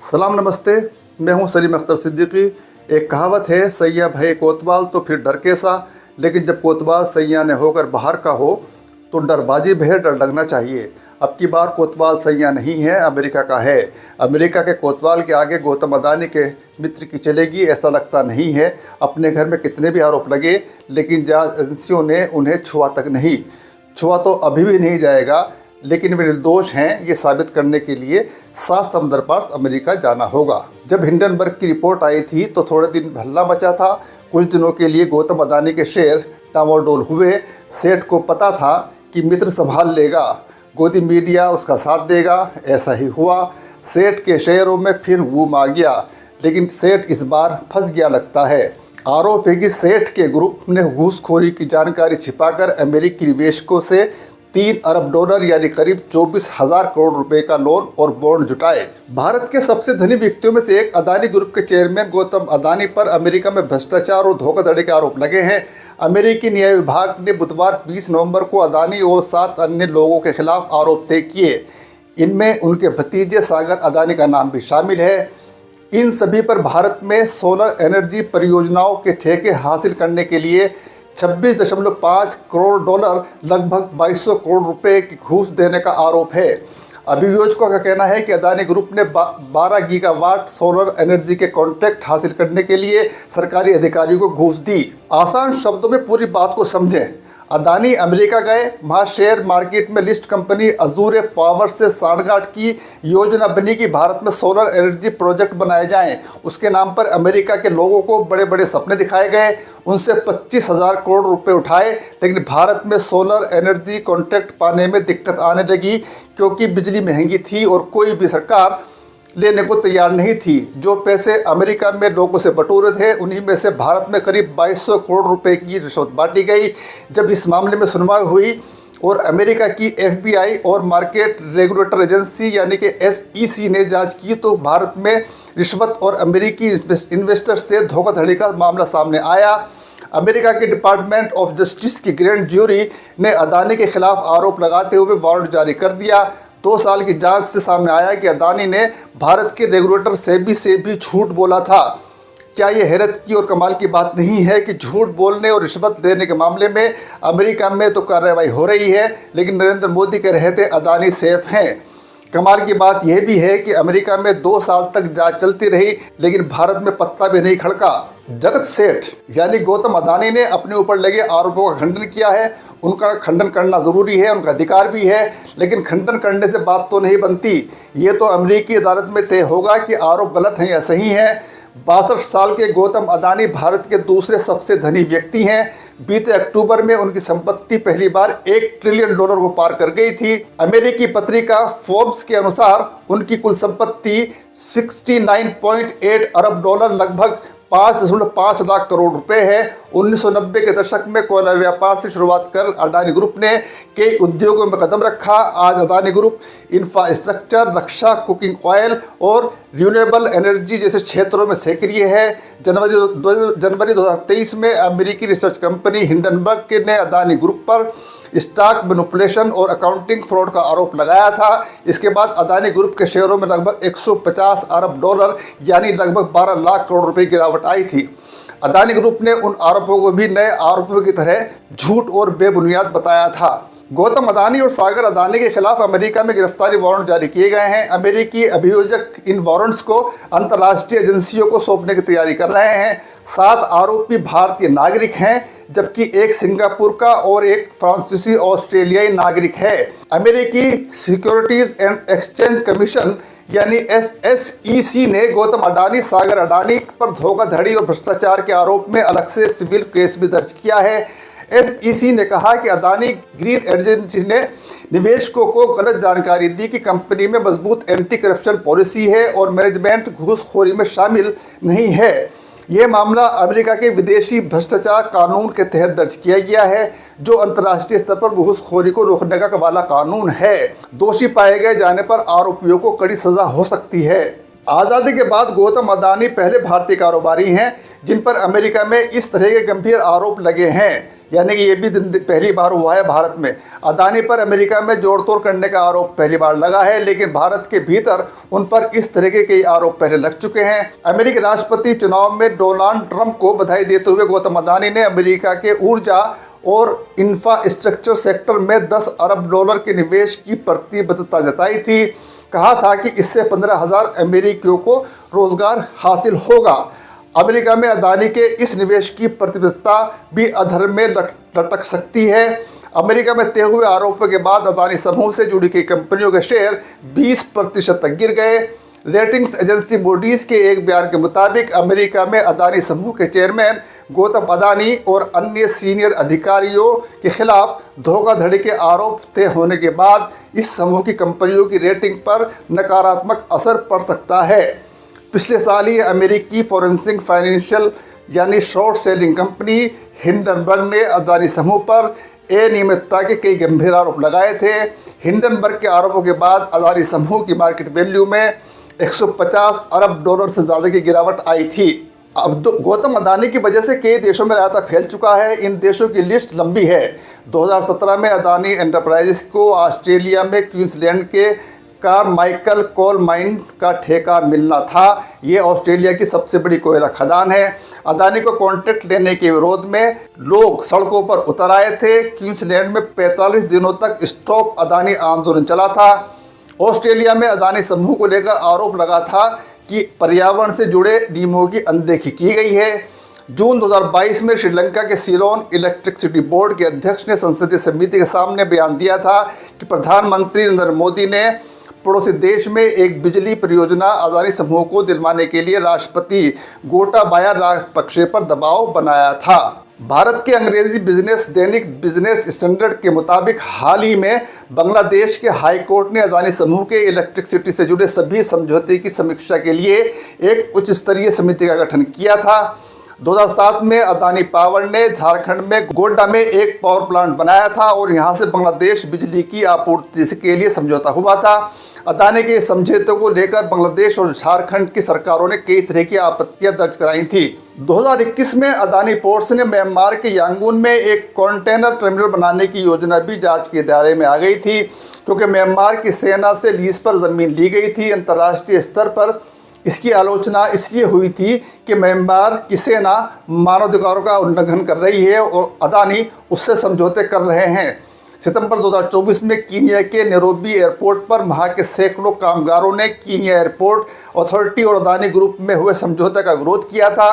सलाम नमस्ते। मैं हूं सलीम अख्तर सिद्दीकी। एक कहावत है, सैया भय कोतवाल तो फिर डर कैसा। लेकिन जब कोतवाल सैया ने होकर बाहर का हो तो डरबाजी भय डर लगना चाहिए। अब की बार कोतवाल सैया नहीं है, अमेरिका का है। अमेरिका के कोतवाल के आगे गौतम अदानी के मित्र की चलेगी ऐसा लगता नहीं है। अपने घर में कितने भी आरोप लगे लेकिन जांच एजेंसियों ने उन्हें छुआ तक नहीं। छुआ तो अभी भी नहीं जाएगा, लेकिन वे निर्दोष हैं ये साबित करने के लिए 7 समुंदर पार अमेरिका जाना होगा। जब हिंडनबर्ग की रिपोर्ट आई थी तो थोड़े दिन हल्ला मचा था। कुछ दिनों के लिए गौतम अदानी के शेयर डामाडोल हुए। सेठ को पता था कि मित्र संभाल लेगा, गोदी मीडिया उसका साथ देगा। ऐसा ही हुआ। सेठ के शेयरों में फिर बूम आ गया, लेकिन सेठ इस बार फंस गया लगता है। आरोप है कि सेठ के ग्रुप ने घूसखोरी की जानकारी छिपाकर अमेरिकी निवेशकों से 3 अरब डॉलर यानी करीब 24,000 करोड़ रुपए का लोन और बॉन्ड जुटाए। भारत के सबसे धनी व्यक्तियों में से एक अदानी ग्रुप के चेयरमैन गौतम अदानी पर अमेरिका में भ्रष्टाचार और धोखाधड़ी के आरोप लगे हैं। अमेरिकी न्याय विभाग ने बुधवार 20 नवंबर को अदानी और 7 अन्य लोगों के खिलाफ आरोप तय किए। इनमें उनके भतीजे सागर अदानी का नाम भी शामिल है। इन सभी पर भारत में सोलर एनर्जी परियोजनाओं के ठेके हासिल करने के लिए 26.5 करोड़ डॉलर लगभग 2200 करोड़ रुपए की घूस देने का आरोप है। अभियोजकों का कहना है कि अदानी ग्रुप ने 12 गीगावाट सोलर एनर्जी के कॉन्ट्रैक्ट हासिल करने के लिए सरकारी अधिकारियों को घूस दी। आसान शब्दों में पूरी बात को समझें। अदानी अमेरिका गए, वहाँ शेयर मार्केट में लिस्ट कंपनी अजूर पावर से सांठगांठ की योजना बनी कि भारत में सोलर एनर्जी प्रोजेक्ट बनाए जाएं। उसके नाम पर अमेरिका के लोगों को बड़े बड़े सपने दिखाए गए, उनसे 25,000 करोड़ रुपए उठाए। लेकिन भारत में सोलर एनर्जी कॉन्ट्रैक्ट पाने में दिक्कत आने लगी, क्योंकि बिजली महंगी थी और कोई भी सरकार लेने को तैयार नहीं थी। जो पैसे अमेरिका में लोगों से बटोरे थे, उन्हीं में से भारत में करीब 2200 करोड़ रुपए की रिश्वत बांटी गई। जब इस मामले में सुनवाई हुई और अमेरिका की FBI और मार्केट रेगुलेटर एजेंसी यानी कि SEC ने जांच की, तो भारत में रिश्वत और अमेरिकी इन्वेस्टर से धोखाधड़ी का मामला सामने आया। अमेरिका के डिपार्टमेंट ऑफ जस्टिस की ग्रैंड ज्यूरी ने अदानी के खिलाफ आरोप लगाते हुए वारंट जारी कर दिया। 2 साल की जांच से सामने आया कि अदानी ने भारत के रेगुलेटर सेबी से भी झूठ बोला था। क्या ये हैरत की और कमाल की बात नहीं है कि झूठ बोलने और रिश्वत देने के मामले में अमेरिका में तो कार्रवाई हो रही है, लेकिन नरेंद्र मोदी के रहते अदानी सेफ हैं। कमाल की बात यह भी है कि अमेरिका में 2 साल तक जांच चलती रही, लेकिन भारत में पत्ता भी नहीं खड़का। जगत सेठ यानी गौतम अदानी ने अपने ऊपर लगे आरोपों का खंडन किया है। उनका खंडन करना ज़रूरी है, उनका अधिकार भी है, लेकिन खंडन करने से बात तो नहीं बनती। ये तो अमेरिकी अदालत में तय होगा कि आरोप गलत हैं या सही हैं। 62 साल के गौतम अदानी भारत के दूसरे सबसे धनी व्यक्ति हैं। बीते अक्टूबर में उनकी संपत्ति पहली बार $1 ट्रिलियन को पार कर गई थी। अमेरिकी पत्रिका फोर्ब्स के अनुसार उनकी कुल संपत्ति 69.8 अरब डॉलर लगभग 5.5 लाख करोड़ रुपए है। 1990 के दशक में कोयला व्यापार से शुरुआत कर अदानी ग्रुप ने कई उद्योगों में कदम रखा। आज अदानी ग्रुप इंफ्रास्ट्रक्चर, रक्षा, कुकिंग ऑयल और रिन्यूएबल एनर्जी जैसे क्षेत्रों में सक्रिय है। जनवरी 2023 में अमेरिकी रिसर्च कंपनी हिंडनबर्ग ने अदानी ग्रुप पर स्टॉक मैनिपुलेशन और अकाउंटिंग फ्रॉड का आरोप लगाया था। इसके बाद अदानी ग्रुप के शेयरों में लगभग 150 अरब डॉलर यानी लगभग 12 लाख करोड़ रुपए की गिरावट आई थी। अदानी ग्रुप ने उन आरोपों को भी नए आरोपों की तरह झूठ और बेबुनियाद बताया था। गौतम अदानी और सागर अदानी के खिलाफ अमेरिका में गिरफ्तारी वारंट जारी किए गए हैं। अमेरिकी अभियोजक इन वारंट्स को अंतर्राष्ट्रीय एजेंसियों को सौंपने की तैयारी कर रहे हैं। 7 आरोपी भारतीय नागरिक हैं, जबकि एक सिंगापुर का और एक फ्रांसीसी ऑस्ट्रेलियाई नागरिक है। अमेरिकी सिक्योरिटीज एंड एक्सचेंज कमीशन यानी SEC ने गौतम अडानी, सागर अडानी पर धोखाधड़ी और भ्रष्टाचार के आरोप में अलग से सिविल केस भी दर्ज किया है। SEC ने कहा कि अदानी ग्रीन एजेंसी ने निवेशकों को गलत जानकारी दी कि कंपनी में मजबूत एंटी करप्शन पॉलिसी है और मैनेजमेंट घूसखोरी में शामिल नहीं है। यह मामला अमेरिका के विदेशी भ्रष्टाचार कानून के तहत दर्ज किया गया है, जो अंतर्राष्ट्रीय स्तर पर घूसखोरी को रोकने का वाला कानून है। दोषी पाए गए जाने पर आरोपियों को कड़ी सजा हो सकती है। आज़ादी के बाद गौतम अदानी पहले भारतीय कारोबारी हैं जिन पर अमेरिका में इस तरह के गंभीर आरोप लगे हैं। यानी कि ये भी पहली बार हुआ है भारत में। अदानी पर अमेरिका में जोड़ तोड़ करने का आरोप पहली बार लगा है, लेकिन भारत के भीतर उन पर इस तरह के कई आरोप पहले लग चुके हैं। अमेरिकी राष्ट्रपति चुनाव में डोनाल्ड ट्रंप को बधाई देते हुए गौतम अदानी ने अमेरिका के ऊर्जा और इंफ्रास्ट्रक्चर सेक्टर में $10 अरब के निवेश की प्रतिबद्धता जताई थी। कहा था कि इससे 15,000 अमेरिकियों को रोजगार हासिल होगा। अमेरिका में अदानी के इस निवेश की प्रतिबद्धता भी अधर्म में लटक सकती है। अमेरिका में तय हुए आरोपों के बाद अदानी समूह से जुड़ी कई कंपनियों के शेयर 20% तक गिर गए। रेटिंग्स एजेंसी मूडीज के एक बयान के मुताबिक अमेरिका में अदानी समूह के चेयरमैन गौतम अदानी और अन्य सीनियर अधिकारियों के खिलाफ धोखाधड़ी के आरोप तय होने के बाद इस समूह की कंपनियों की रेटिंग पर नकारात्मक असर पड़ सकता है। पिछले साल ही अमेरिकी फॉरेंसिक फाइनेंशियल यानी शॉर्ट सेलिंग कंपनी हिंडनबर्ग ने अदानी समूह पर अनियमितता के कई गंभीर आरोप लगाए थे। हिंडनबर्ग के आरोपों के बाद अदानी समूह की मार्केट वैल्यू में $150 अरब से ज़्यादा की गिरावट आई थी। अब गौतम अदानी की वजह से कई देशों में रायता फैल चुका है। इन देशों की लिस्ट लंबी है। 2017 में अदानी एंटरप्राइजेस को ऑस्ट्रेलिया में क्वींसलैंड के कारमाइकल कोल माइन का ठेका मिलना था। ये ऑस्ट्रेलिया की सबसे बड़ी कोयला खदान है। अदानी को कॉन्ट्रैक्ट लेने के विरोध में लोग सड़कों पर उतर आए थे। क्वींसलैंड में 45 दिनों तक स्टॉप अदानी आंदोलन चला था। ऑस्ट्रेलिया में अदानी समूह को लेकर आरोप लगा था कि पर्यावरण से जुड़े नियमों की अनदेखी की गई है। जून 2022 में श्रीलंका के सीलोन इलेक्ट्रिसिटी बोर्ड के अध्यक्ष ने संसदीय समिति के सामने बयान दिया था कि प्रधानमंत्री नरेंद्र मोदी ने पड़ोसी देश में एक बिजली परियोजना अदानी समूह को दिलवाने के लिए राष्ट्रपति गोटाबाया राजपक्षे पर दबाव बनाया था। भारत के अंग्रेजी बिजनेस दैनिक बिजनेस स्टैंडर्ड के मुताबिक हाल ही में बांग्लादेश के हाई कोर्ट ने अदानी समूह के इलेक्ट्रिसिटी से जुड़े सभी समझौते की समीक्षा के लिए एक उच्च स्तरीय समिति का गठन किया था। 2007 में अदानी पावर ने झारखंड में गोड्डा में एक पावर प्लांट बनाया था और यहां से बांग्लादेश बिजली की आपूर्ति के लिए समझौता हुआ था। अदानी के समझौते को लेकर बांग्लादेश और झारखंड की सरकारों ने कई तरह की आपत्तियां दर्ज कराई थी। 2021 में अदानी पोर्ट्स ने म्यांमार के यांगून में एक कंटेनर टर्मिनल बनाने की योजना भी जांच के दायरे में आ गई थी, क्योंकि म्यांमार की सेना से लीज पर ज़मीन ली गई थी। अंतर्राष्ट्रीय स्तर पर इसकी आलोचना इसलिए हुई थी कि म्यांमार की सेना मानवाधिकारों का उल्लंघन कर रही है और अदानी उससे समझौते कर रहे हैं। सितंबर 2024 में कीनिया के नैरोबी एयरपोर्ट पर वहाँ के सैकड़ों कामगारों ने कीनिया एयरपोर्ट अथॉरिटी और अदानी ग्रुप में हुए समझौते का विरोध किया था।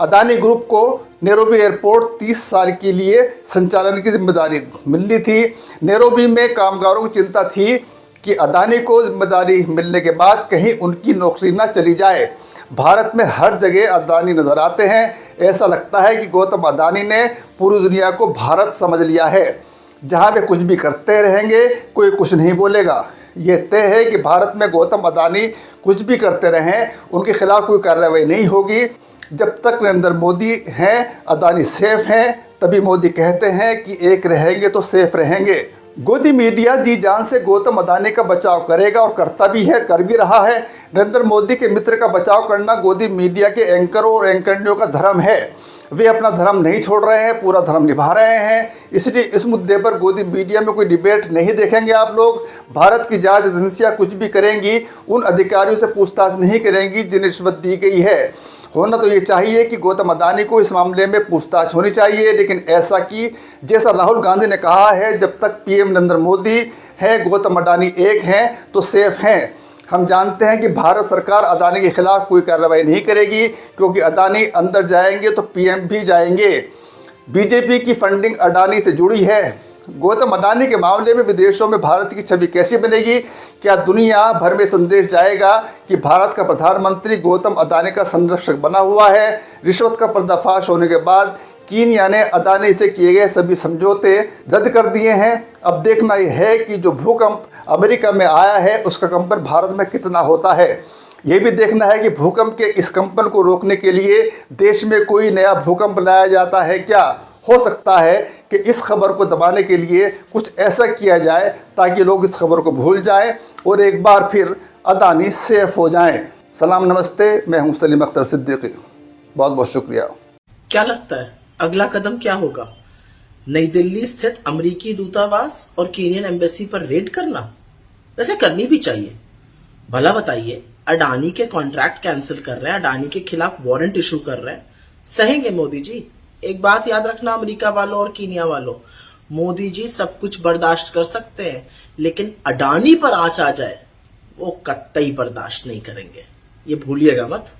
अदानी ग्रुप को नैरोबी एयरपोर्ट 30 साल के लिए संचालन की जिम्मेदारी मिली थी। नैरोबी में कामगारों की चिंता थी कि अदानी को जिम्मेदारी मिलने के बाद कहीं उनकी नौकरी ना चली जाए। भारत में हर जगह अदानी नजर आते हैं। ऐसा लगता है कि गौतम अदानी ने पूरी दुनिया को भारत समझ लिया है। जहाँ वे कुछ भी करते रहेंगे, कोई कुछ नहीं बोलेगा। ये तय है कि भारत में गौतम अदानी कुछ भी करते रहें, उनके खिलाफ कोई कार्रवाई नहीं होगी। जब तक नरेंद्र मोदी हैं, अदानी सेफ हैं, तभी मोदी कहते हैं कि एक रहेंगे तो सेफ रहेंगे। गोदी मीडिया जी जान से गौतम अदानी का बचाव करेगा और करता भी है, कर भी रहा है। नरेंद्र मोदी के मित्र का बचाव करना गोदी मीडिया के एंकरों और एंकरनियों का धर्म है। वे अपना धर्म नहीं छोड़ रहे हैं, पूरा धर्म निभा रहे हैं। इसलिए इस मुद्दे पर गोदी मीडिया में कोई डिबेट नहीं देखेंगे आप लोग। भारत की जांच एजेंसियां कुछ भी करेंगी, उन अधिकारियों से पूछताछ नहीं करेंगी जिन्हें रिश्वत दी गई है। होना तो ये चाहिए कि गौतम अदानी को इस मामले में पूछताछ होनी चाहिए, लेकिन ऐसा कि जैसा राहुल गांधी ने कहा है, जब तक पीएम नरेंद्र मोदी हैं, गौतम अदानी एक हैं तो सेफ हैं। हम जानते हैं कि भारत सरकार अदानी के खिलाफ कोई कार्रवाई नहीं करेगी, क्योंकि अदानी अंदर जाएंगे तो पीएम भी जाएंगे। बीजेपी की फंडिंग अडानी से जुड़ी है। गौतम अडानी के मामले में विदेशों में भारत की छवि कैसी बनेगी? क्या दुनिया भर में संदेश जाएगा कि भारत का प्रधानमंत्री गौतम अडानी का संरक्षक बना हुआ है? रिश्वत का पर्दाफाश होने के बाद कीनिया ने अडानी से किए गए सभी समझौते रद्द कर दिए हैं। अब देखना यह है कि जो भूकंप अमेरिका में आया है उसका कंपन भारत में कितना होता है। ये भी देखना है कि भूकंप के इस कंपन को रोकने के लिए देश में कोई नया भूकंप लाया जाता है क्या। हो सकता है कि इस खबर को दबाने के लिए कुछ ऐसा किया जाए ताकि लोग इस खबर को भूल जाएं और एक बार फिर अडानी सेफ हो जाएं। सलाम नमस्ते, मैं हूं सलीम अख्तर सिद्दीकी। बहुत बहुत शुक्रिया। क्या लगता है अगला कदम क्या होगा? नई दिल्ली स्थित अमेरिकी दूतावास और केनियन एम्बेसी पर रेड करना? वैसे करनी भी चाहिए। भला बताइए, अडानी के कॉन्ट्रैक्ट कैंसिल कर रहे हैं, अडानी के खिलाफ वारंट इशू कर रहे हैं, सहेंगे मोदी जी? एक बात याद रखना अमेरिका वालों और कीनिया वालों, मोदी जी सब कुछ बर्दाश्त कर सकते हैं, लेकिन अडानी पर आंच आ जाए वो कतई बर्दाश्त नहीं करेंगे, ये भूलिएगा मत।